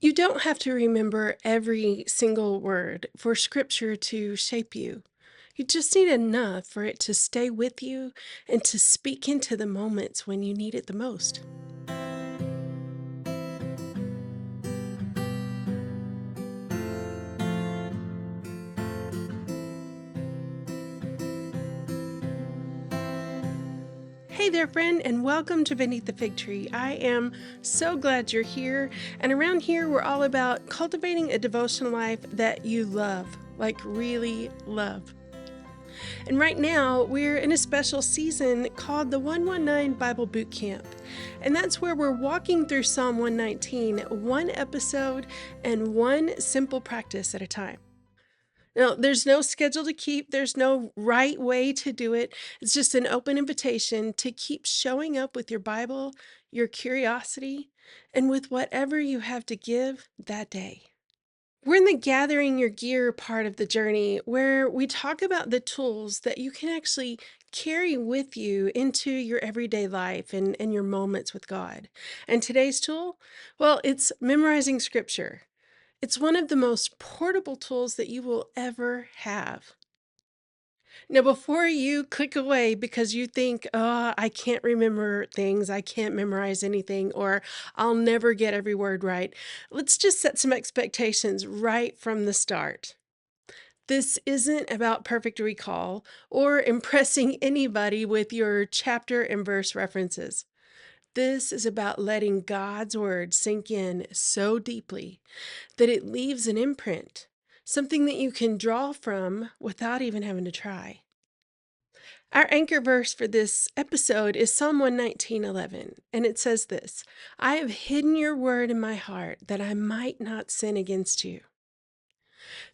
You don't have to remember every single word for Scripture to shape you. You just need enough for it to stay with you and to speak into the moments when you need it the most. Hey there, friend, and welcome to Beneath the Fig Tree. I am so glad you're here. And around here, we're all about cultivating a devotional life that you love, like really love. And right now, we're in a special season called the 119 Bible Bootcamp. And that's where we're walking through Psalm 119, one episode and one simple practice at a time. Now, there's no schedule to keep, there's no right way to do it. It's just an open invitation to keep showing up with your Bible, your curiosity, and with whatever you have to give that day. We're in the gathering your gear part of the journey where we talk about the tools that you can actually carry with you into your everyday life and your moments with God. And today's tool, well, it's memorizing scripture. It's one of the most portable tools that you will ever have. Now, before you click away because you think, oh, I can't remember things, I can't memorize anything, or I'll never get every word right, let's just set some expectations right from the start. This isn't about perfect recall or impressing anybody with your chapter and verse references. This is about letting God's word sink in so deeply that it leaves an imprint, something that you can draw from without even having to try. Our anchor verse for this episode is Psalm 119:11, and it says this: I have hidden your word in my heart that I might not sin against you.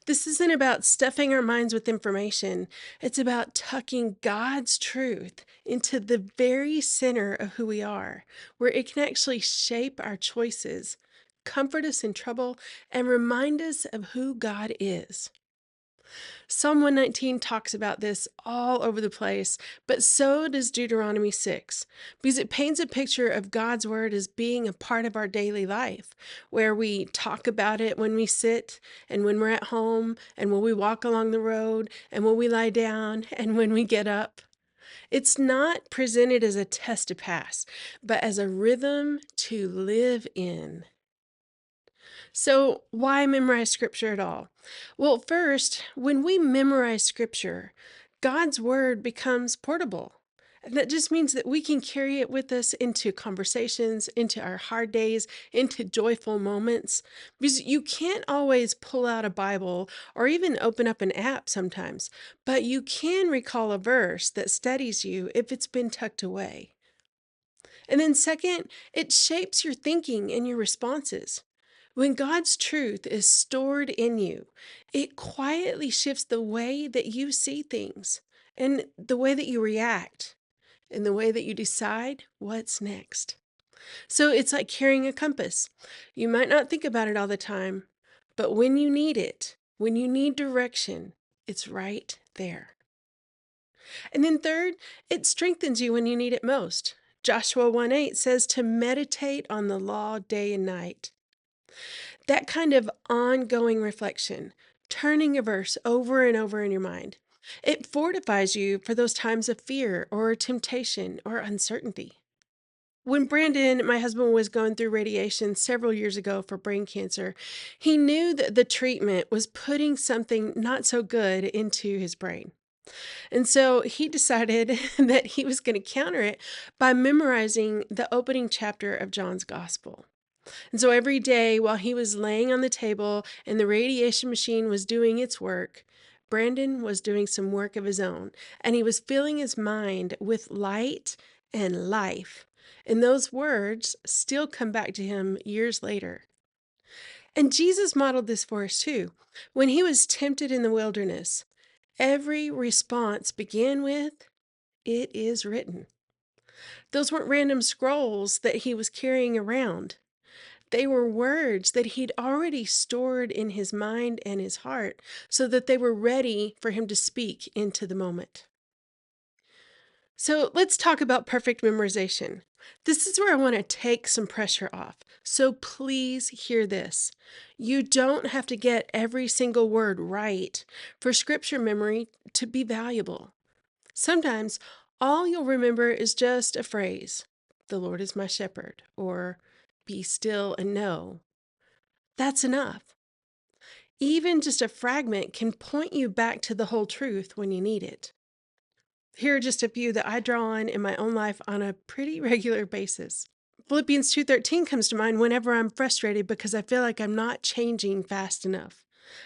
This isn't about stuffing our minds with information. It's about tucking God's truth into the very center of who we are, where it can actually shape our choices, comfort us in trouble, and remind us of who God is. Psalm 119 talks about this all over the place, but so does Deuteronomy 6, because it paints a picture of God's word as being a part of our daily life, where we talk about it when we sit and when we're at home and when we walk along the road and when we lie down and when we get up. It's not presented as a test to pass, but as a rhythm to live in. So, why memorize scripture at all? Well, first, when we memorize scripture, God's word becomes portable. And that just means that we can carry it with us into conversations, into our hard days, into joyful moments. Because you can't always pull out a Bible or even open up an app sometimes, but you can recall a verse that steadies you if it's been tucked away. And then, second, it shapes your thinking and your responses. When God's truth is stored in you, it quietly shifts the way that you see things and the way that you react and the way that you decide what's next. So it's like carrying a compass. You might not think about it all the time, but when you need it, when you need direction, it's right there. And then third, it strengthens you when you need it most. Joshua 1:8 says to meditate on the law day and night. That kind of ongoing reflection, turning a verse over and over in your mind, it fortifies you for those times of fear or temptation or uncertainty. When Brandon, my husband, was going through radiation several years ago for brain cancer, he knew that the treatment was putting something not so good into his brain. And so he decided that he was going to counter it by memorizing the opening chapter of John's Gospel. And so every day while he was laying on the table and the radiation machine was doing its work, Brandon was doing some work of his own, and he was filling his mind with light and life. And those words still come back to him years later. And Jesus modeled this for us too. When he was tempted in the wilderness, every response began with, "It is written." Those weren't random scrolls that he was carrying around. They were words that he'd already stored in his mind and his heart so that they were ready for him to speak into the moment. So let's talk about perfect memorization. This is where I want to take some pressure off. So please hear this. You don't have to get every single word right for scripture memory to be valuable. Sometimes all you'll remember is just a phrase, "The Lord is my shepherd," or "Be still and know." That's enough. Even just a fragment can point you back to the whole truth when you need it. Here are just a few that I draw on in my own life on a pretty regular basis. Philippians 2:13 comes to mind whenever I'm frustrated because I feel like I'm not changing fast enough.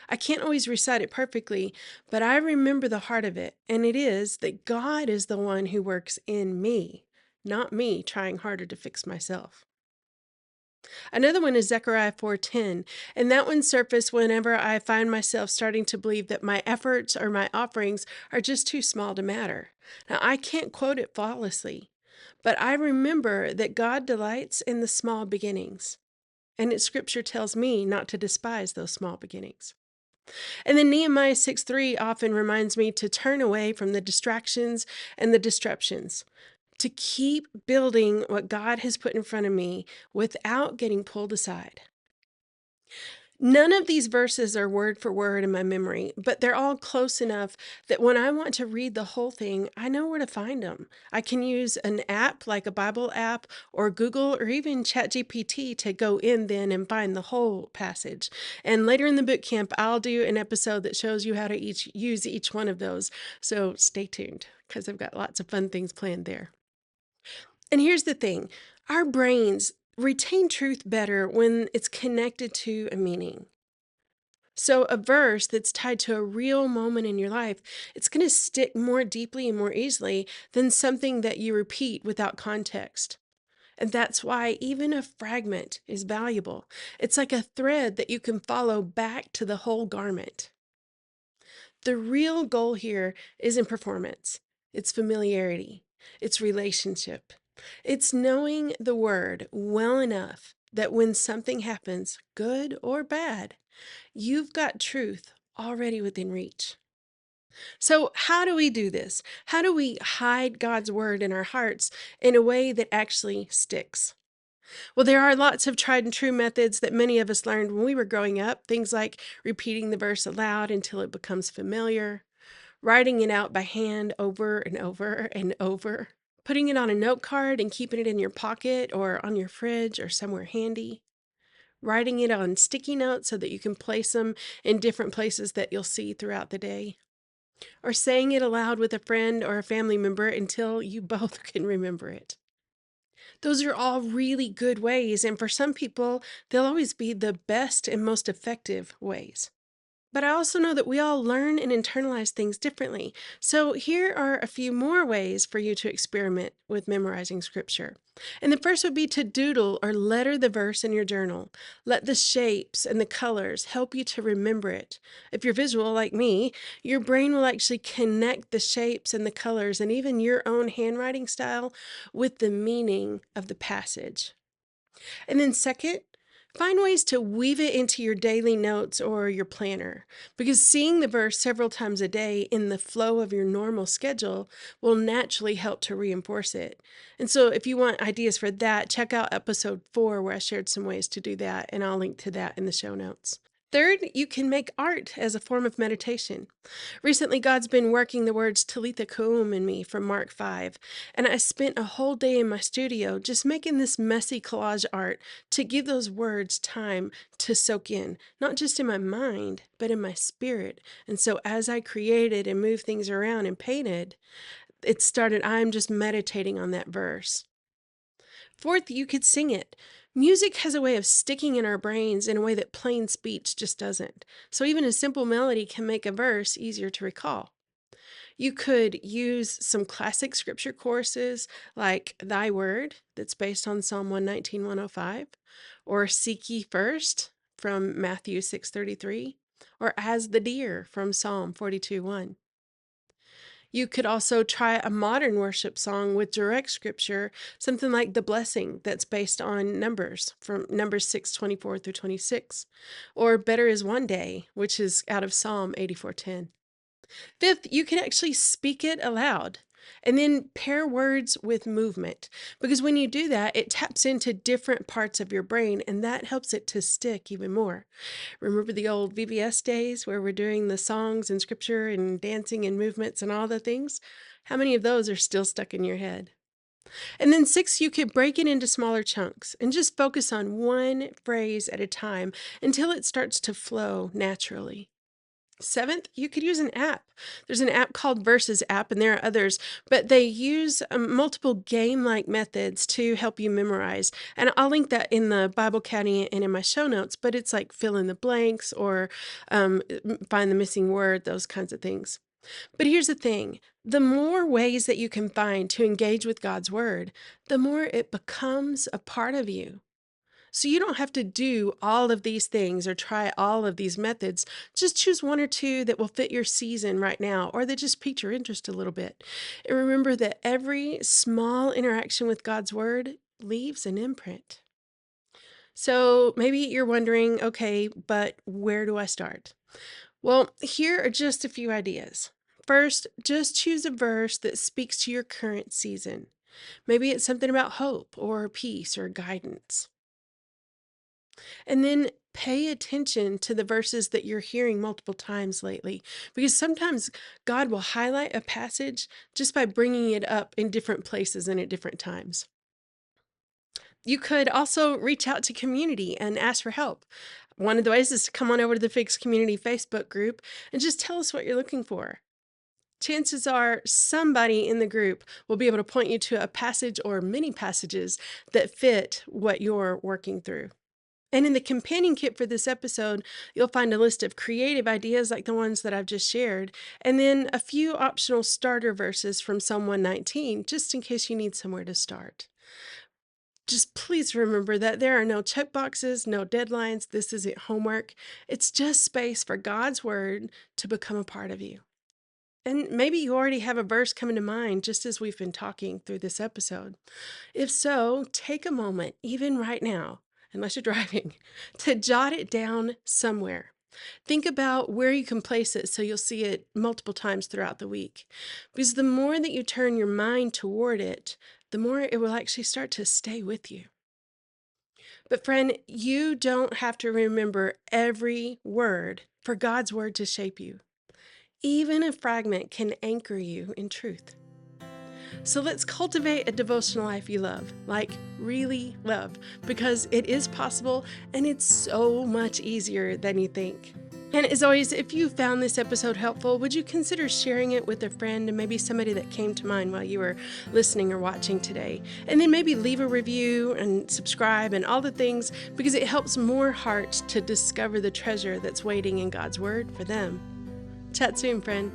I can't always recite it perfectly, but I remember the heart of it, and it is that God is the one who works in me, not me trying harder to fix myself. Another one is Zechariah 4:10, and that one surfaced whenever I find myself starting to believe that my efforts or my offerings are just too small to matter. Now, I can't quote it flawlessly, but I remember that God delights in the small beginnings, and its scripture tells me not to despise those small beginnings. And then Nehemiah 6:3 often reminds me to turn away from the distractions and the disruptions, to keep building what God has put in front of me without getting pulled aside. None of these verses are word for word in my memory, but they're all close enough that when I want to read the whole thing, I know where to find them. I can use an app like a Bible app or Google or even ChatGPT to go in then and find the whole passage. And later in the boot camp, I'll do an episode that shows you how to use each one of those. So stay tuned because I've got lots of fun things planned there. And here's the thing, our brains retain truth better when it's connected to a meaning. So, a verse that's tied to a real moment in your life, it's going to stick more deeply and more easily than something that you repeat without context. And that's why even a fragment is valuable. It's like a thread that you can follow back to the whole garment. The real goal here isn't performance, it's familiarity, it's relationship. It's knowing the word well enough that when something happens, good or bad, you've got truth already within reach. So, how do we do this? How do we hide God's word in our hearts in a way that actually sticks? Well, there are lots of tried and true methods that many of us learned when we were growing up. Things like repeating the verse aloud until it becomes familiar, writing it out by hand over and over and over, putting it on a note card and keeping it in your pocket or on your fridge or somewhere handy, writing it on sticky notes so that you can place them in different places that you'll see throughout the day, or saying it aloud with a friend or a family member until you both can remember it. Those are all really good ways, and for some people, they'll always be the best and most effective ways. But I also know that we all learn and internalize things differently. So here are a few more ways for you to experiment with memorizing scripture. And the first would be to doodle or letter the verse in your journal. Let the shapes and the colors help you to remember it. If you're visual like me, your brain will actually connect the shapes and the colors and even your own handwriting style with the meaning of the passage. And then, second, find ways to weave it into your daily notes or your planner, because seeing the verse several times a day in the flow of your normal schedule will naturally help to reinforce it. And so, if you want ideas for that, check out episode 4 where I shared some ways to do that, and I'll link to that in the show notes. Third, you can make art as a form of meditation. Recently, God's been working the words Talitha Koum in me from Mark 5, and I spent a whole day in my studio just making this messy collage art to give those words time to soak in, not just in my mind, but in my spirit. And so as I created and moved things around and painted, I'm just meditating on that verse. Fourth, you could sing it. Music has a way of sticking in our brains in a way that plain speech just doesn't. So even a simple melody can make a verse easier to recall. You could use some classic scripture courses like Thy Word, that's based on Psalm 119, 105, or Seek Ye First from Matthew 6:33, or As the Deer from Psalm 42, 1. You could also try a modern worship song with direct scripture, something like The Blessing that's based on Numbers from Numbers 6:24 through 26, or Better is One Day, which is out of Psalm 84:10. Fifth, you can actually speak it aloud. And then pair words with movement, because when you do that, it taps into different parts of your brain and that helps it to stick even more. Remember the old VBS days where we're doing the songs and scripture and dancing and movements and all the things? How many of those are still stuck in your head? And then 6, you could break it into smaller chunks and just focus on one phrase at a time until it starts to flow naturally. 7th, you could use an app. There's an app called Versus app, and there are others, but they use multiple game-like methods to help you memorize. And I'll link that in the Bible Caddy and in my show notes, but it's like fill in the blanks or find the missing word, those kinds of things. But here's the thing, the more ways that you can find to engage with God's Word, the more it becomes a part of you. So you don't have to do all of these things or try all of these methods. Just choose one or two that will fit your season right now or that just pique your interest a little bit. And remember that every small interaction with God's Word leaves an imprint. So maybe you're wondering, okay, but where do I start? Well, here are just a few ideas. First, just choose a verse that speaks to your current season. Maybe it's something about hope or peace or guidance. And then pay attention to the verses that you're hearing multiple times lately, because sometimes God will highlight a passage just by bringing it up in different places and at different times. You could also reach out to community and ask for help. One of the ways is to come on over to the Figs Community Facebook group and just tell us what you're looking for. Chances are somebody in the group will be able to point you to a passage or many passages that fit what you're working through. And in the companion kit for this episode, you'll find a list of creative ideas like the ones that I've just shared, and then a few optional starter verses from Psalm 119, just in case you need somewhere to start. Just please remember that there are no checkboxes, no deadlines. This isn't homework. It's just space for God's Word to become a part of you. And maybe you already have a verse coming to mind just as we've been talking through this episode. If so, take a moment, even right now, unless you're driving, to jot it down somewhere. Think about where you can place it so you'll see it multiple times throughout the week. Because the more that you turn your mind toward it, the more it will actually start to stay with you. But friend, you don't have to remember every word for God's Word to shape you. Even a fragment can anchor you in truth. So let's cultivate a devotional life you love, like really love, because it is possible and it's so much easier than you think. And as always, if you found this episode helpful, would you consider sharing it with a friend and maybe somebody that came to mind while you were listening or watching today? And then maybe leave a review and subscribe and all the things, because it helps more hearts to discover the treasure that's waiting in God's Word for them. Chat soon, friend.